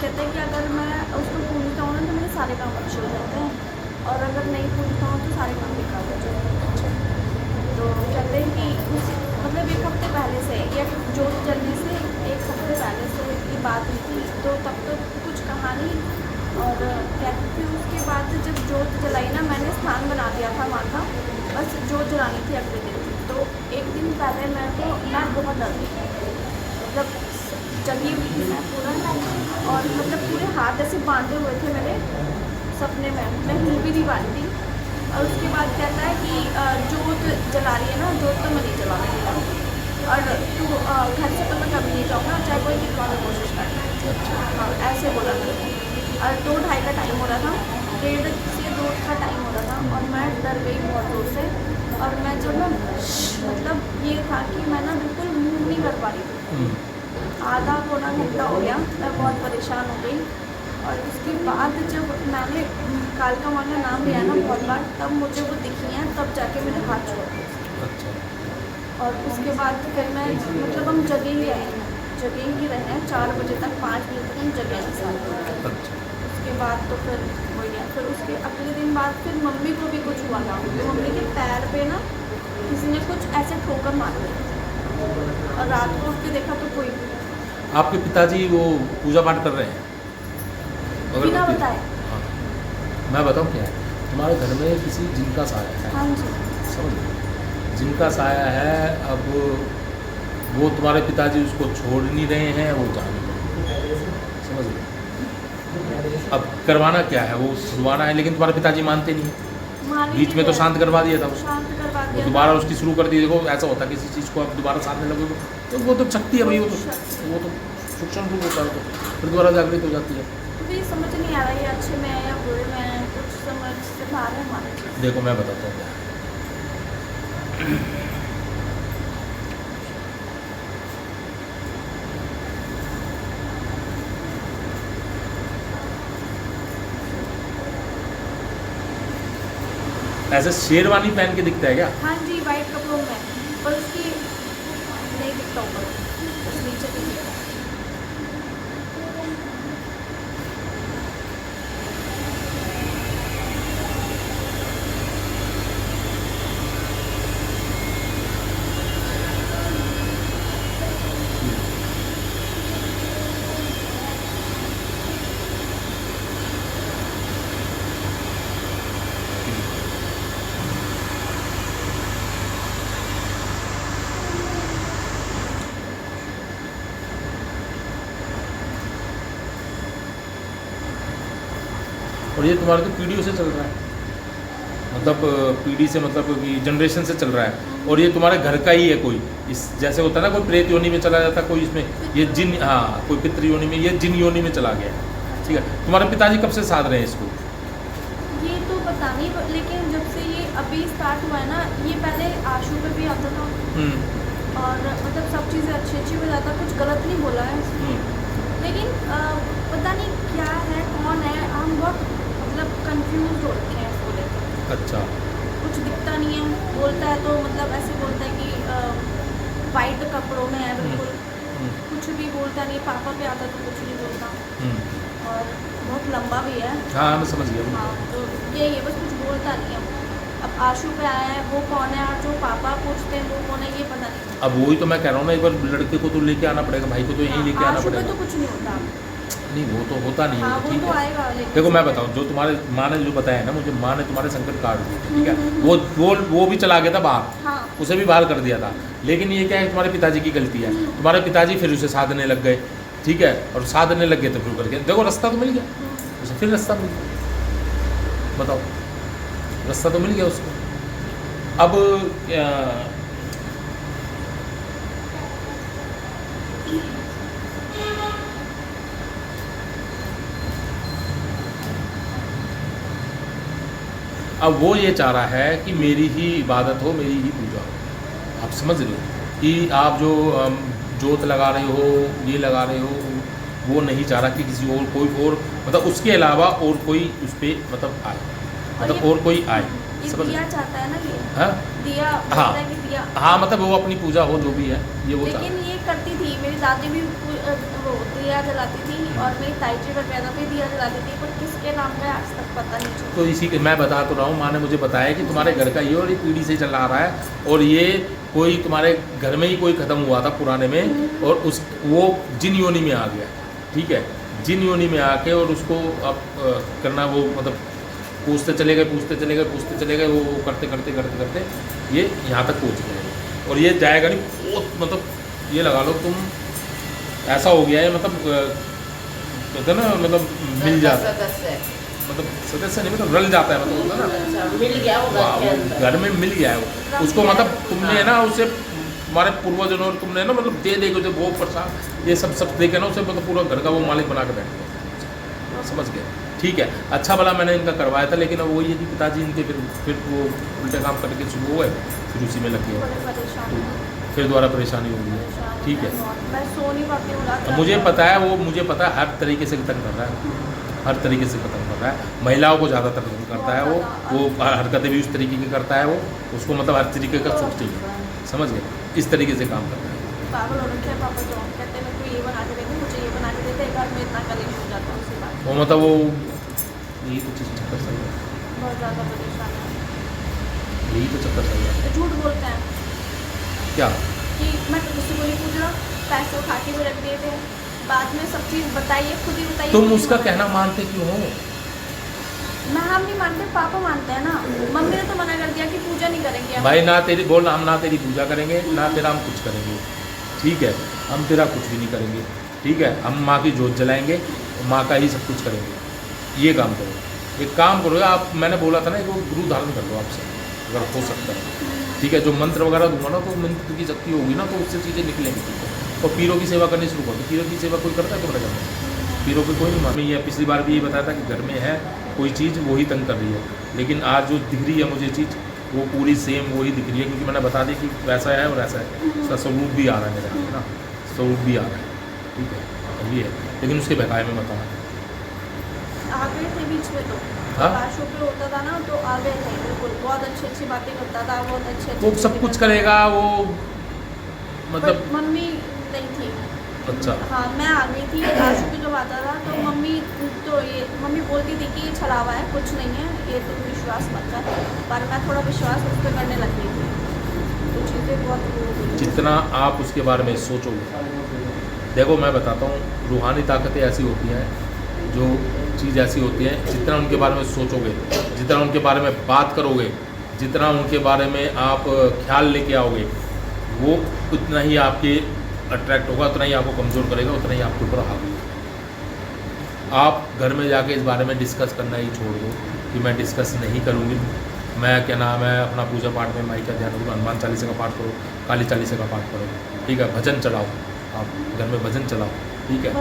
कहते हैं कि अगर मैं उसको पूजता हूँ ना तो मेरे सारे काम अच्छे हो जाते हैं, और अगर नहीं पूजता हूँ तो सारे काम बेकार हो जाते हैं। तो कहते हैं कि उस मतलब 1 हफ्ते पहले से या जोत जलने से 1 हफ्ते पहले से ये बात हुई थी, तो तब तो कुछ कहा नहीं। और कहते फिर उसके बाद जब जोत जलाई ना, मैंने स्थान बना दिया था माँ का, बस जोत जलानी थी अगले दिन। तो 1 दिन पहले मैं बहुत डर गई, मतलब जगी हुई थी मैं पूरा, और मतलब पूरे हाथ ऐसे बांधे हुए थे मेरे सपने में, मैं हिल भी नहीं पाती थी। और उसके बाद कहता है कि जोत जला रही है ना, जोत तो मैं नहीं जला रही, और तू घर से तो मैं कभी नहीं जाऊँगा, चाहे कोई निकलवाने की कोशिश कर। हाँ, ऐसे बोला मेरे को। और 2-2:30 का टाइम हो रहा था, 1:30 से 2 का टाइम हो रहा था, और मैं डर गई बहुत जोर से। और मैं जो ना मतलब ये था कि मैं ना बिल्कुल मूव नहीं कर पा रही थी। आधा पौना घंटा हो गया, मैं बहुत परेशान हो गई। और उसके बाद जब मैंने कालका माँ का नाम लिया ना बहुत बार, तब मुझे वो दिखी हैं, तब जाके मेरे हाथ छोड़ दिए। अच्छा। और उसके बाद फिर मैं मतलब हम जगे ही रहे हैं, जगे ही रहे हैं 4 बजे तक, 5 बजे तक हम जगे हैं साथ। अच्छा। उसके बाद तो फिर हो गया। फिर उसके अगले दिन बाद फिर मम्मी को भी कुछ हुआ था, तो मम्मी के पैर पे ना किसी ने कुछ ऐसे ठोकर मार दी, और रात को उठ के देखा तो कोई आपके पिताजी वो पूजा पाठ कर रहे हैं? बिना अगरबत्ती? बताए। हाँ। मैं बताऊँ क्या है, तुम्हारे घर में किसी जिन का साया है, हाँ जी। समझ लो, जिनका साया है। अब वो तुम्हारे पिताजी उसको छोड़ नहीं रहे हैं, वो जा नहीं रहे, समझ लो। अब करवाना क्या है, वो छुड़वाना है, लेकिन तुम्हारे पिताजी मानते नहीं हैं। मान ही बीच में नहीं तो रहे। शांत करवा दिया था उसको, शांत करवा वो दिया दोबारा था। उसकी शुरू कर दी। देखो ऐसा होता है, किसी चीज़ को आप दोबारा साधने लगोगे तो वो तो शक्ति है भाई, वो तो सूक्ष्म रूप होता है, तो फिर दोबारा जागृत हो जाती है। मुझे ये समझ नहीं आ रहा है, ये अच्छे में है या बुरे में है, कुछ समझ से बाहर है हमारे चीज़। देखो मैं बताता हूँ क्या है। ऐसे शेरवानी पहन के दिखता है क्या? हाँ जी, वाइट कपड़ों में, पर उसकी नहीं दिखता ऊपर, बस नीचे भी दिखता है। और ये तुम्हारे तो पीढ़ियों से चल रहा है, मतलब पीढ़ी से, मतलब कि जनरेशन से चल रहा है। और ये तुम्हारे घर का ही है कोई, इस जैसे होता है ना, कोई प्रेत योनि में चला जाता, कोई इसमें ये जिन, हाँ कोई पितृ योनि में, ये जिन योनि में चला गया। ठीक है, तुम्हारे पिताजी कब से साध रहे हैं इसको? ये तो पता नहीं, लेकिन जब से ये अभी स्टार्ट हुआ है ना, ये पहले आशू पे भी आता था, और मतलब सब चीज़ें अच्छी अच्छी हो जाता, कुछ गलत नहीं बोला है इसने। लेकिन पता नहीं क्या है, कौन है, हम बहुत मतलब कंफ्यूज हो रखे हैं इसको लेकर। अच्छा। कुछ दिखता नहीं है, बोलता है तो मतलब ऐसे बोलता है कि वाइट कपड़ों में है बिल्कुल, कुछ भी बोलता नहीं। पापा पे आता तो कुछ नहीं बोलता, और बहुत लंबा भी है। हाँ मैं समझ गया। हाँ, तो यही है, बस कुछ बोलता नहीं है। अब आशू पे आया है, वो कौन है, और जो पापा पूछते हैं वो कौन है, ये पता नहीं। अब वही तो मैं कह रहा हूँ ना, एक बार लड़के को तो लेके आना पड़ेगा, भाई को तो यहीं लेके आना आशू पे पड़ेगा। तो कुछ नहीं होता। नहीं वो तो होता नहीं हाँ, है, वो ठीक तो है। आएगा, लेकिन देखो मैं बताऊँ, जो तुम्हारे माँ ने जो बताया ना मुझे, माँ ने तुम्हारे संकट काट दिए थे, ठीक है। वो भी चला गया था बाहर, हाँ। उसे भी बाहर कर दिया था। लेकिन ये क्या है, तुम्हारे पिताजी की गलती है। तुम्हारे पिताजी फिर उसे साधने लग गए, ठीक है, और साधने लग गए तो फिर करके देखो रास्ता तो मिल गया उसे, फिर रास्ता मिल गया। बताओ, रास्ता तो मिल गया उसको। अब अब वो ये चाह रहा है कि मेरी ही इबादत हो, मेरी ही पूजा हो। आप समझ रहे हो कि आप जो जोत लगा रहे हो, ये लगा रहे हो, वो नहीं चाह रहा कि किसी और कोई और मतलब उसके अलावा और कोई उस पर मतलब आए, मतलब और कोई आए। ये समझ दिया चाहता है ना, ये हाँ दिया हाँ। बोलता है कि दिया। हाँ मतलब वो अपनी पूजा हो जो भी है ये वो लेकिन ये करती थी, मेरी दादी भी वो दिया जलाती थी और मेरी ताई जी वगैरह भी दिया जलाती थी, पर किसके नाम का आज तक पता नहीं चला। तो इसी के मैं बता तो रहा हूँ, माँ ने मुझे बताया कि तुम्हारे घर का ये और ये पीढ़ी से चला आ रहा है और ये कोई तुम्हारे घर में ही कोई ख़त्म हुआ था पुराने में और उस वो जिन योनि में आ गया, ठीक है, जिन योनि में आके और उसको अब करना वो मतलब पूछते चले गए वो करते करते करते करते ये यहाँ तक पहुँच गए और ये जाएगा नहीं बहुत मतलब ये लगा लो तुम ऐसा हो गया है मतलब कहते हैं ना मतलब मिल जाता है सदस्य मतलब सदस्य नहीं मतलब रल जाता है मतलब होता है ना अच्छा, मिल गया वो घर के अंदर। घर में मिल गया है वो उसको मतलब तुमने है ना उसे हमारे पूर्वजों और तुमने ना मतलब दे देगे उसे वो प्रसाद ये सब देखे ना उसे मतलब पूरा घर का वो मालिक बना के बैठ गया, समझ गए, ठीक है। अच्छा भला मैंने इनका करवाया था लेकिन अब वही है कि पिताजी इनके फिर वो उल्टे काम करके शुरू हुए फिर उसी में लग गए बड़े परेशान हूँ। फिर दोबारा परेशानी हो गई है, ठीक है। मैं सो नहीं पाती हूँ रात अब मुझे पता है वो मुझे पता है हर तरीके से तंग कर रहा है, हर तरीके से खत्म कर रहा है, महिलाओं को ज़्यादातर तंग करता है वो हरकतें भी उस तरीके की करता है वो उसको मतलब हर तरीके का सुख चाहिए, समझ गए, इस तरीके से काम करता है। पागल हो रखे हैं पापा, जो कहते हैं मेरे को ये बना के देते, मुझे ये बना के देते, एक बार में इतना कलेश हो जाता है उसी बात। वो मतलब वो यही तो चीज़ चक्कर सही है, बहुत ज़्यादा परेशान है, यही तो चक्कर सही है। तो झूठ बोलते हैं क्या कि मैं तो किसी को नहीं पूछ रहा, पैसे उठा के भी रख दिए थे, बाद में सब चीज़ बताइए, खुद ही बताइए। तुम खुद ही उसका बताइए। कहना मानते क्यों हो? मैं हम नहीं मानते, पापा मानते हैं ना। मम्मी ने तो मना कर दिया कि पूजा नहीं करेंगे हम। भाई ना तेरी बोल हम ना तेरी पूजा करेंगे ना तेरा हम कुछ करेंगे, ठीक है, हम तेरा कुछ भी नहीं करेंगे, ठीक है, हम माँ की जोत जलाएंगे माँ का ही सब कुछ करेंगे, ये काम करो, एक काम करो आप, मैंने बोला था ना वो गुरु धारण कर लो आपसे अगर हो सकता है, ठीक है, जो मंत्र वगैरह दूंगा ना तो मंत्र की शक्ति होगी ना तो उससे चीज़ें निकलेंगी, ठीक है। और पीरों की सेवा करनी शुरू करो, तो पीरों की सेवा कोई करता है तुम्हारे घर में? पीरों पे कोई नहीं मामी है, पिछली बार भी ये बताया था कि घर में है कोई चीज़ वही तंग कर रही है, लेकिन आज जो दिख रही है मुझे चीज़ वो पूरी सेम वही दिख रही है क्योंकि मैंने बता दी कि वैसा है और ऐसा है, उसका स्वरूप भी आ रहा है मेरे यहाँ ना, स्वरूप भी आ रहा है, ठीक है, अब ये है, लेकिन उसके बकाए में बताना आ गए थे बीच में तो हाँ? शो पे होता था ना तो आ गए थे, बिल्कुल बहुत अच्छी अच्छी बातें करता था, बहुत अच्छे वो सब कुछ करेगा वो मतलब मम्मी नहीं थी। अच्छा हाँ मैं आ गई थी, आशु भी जब आता था तो मम्मी बोलती थी कि ये छलावा है, कुछ नहीं है, ये तुम विश्वास मत कर, पर मैं थोड़ा विश्वास उस पर करने लग गई थी, तो चीज़ें बहुत वो हो गई। जितना आप उसके बारे में सोचोगे, देखो मैं बताता हूँ रूहानी ताकतें ऐसी होती हैं जो चीज़ ऐसी होती है जितना उनके बारे में सोचोगे, जितना उनके बारे में बात करोगे, जितना उनके बारे में आप ख्याल लेके आओगे वो उतना ही आपके अट्रैक्ट होगा, उतना ही आपको कमज़ोर करेगा, उतना ही आपके ऊपर हावी होगा। आप घर में जाके इस बारे में डिस्कस करना ही छोड़ दो कि मैं डिस्कस नहीं करूँगी, मैं क्या नाम है अपना पूजा पाठ में माई का ध्यान रखो, हनुमान चालीसा का पाठ करो, काली चालीसा का पाठ करो, ठीक है, भजन चलाओ, आप घर में भजन चलाओ, ठीक है।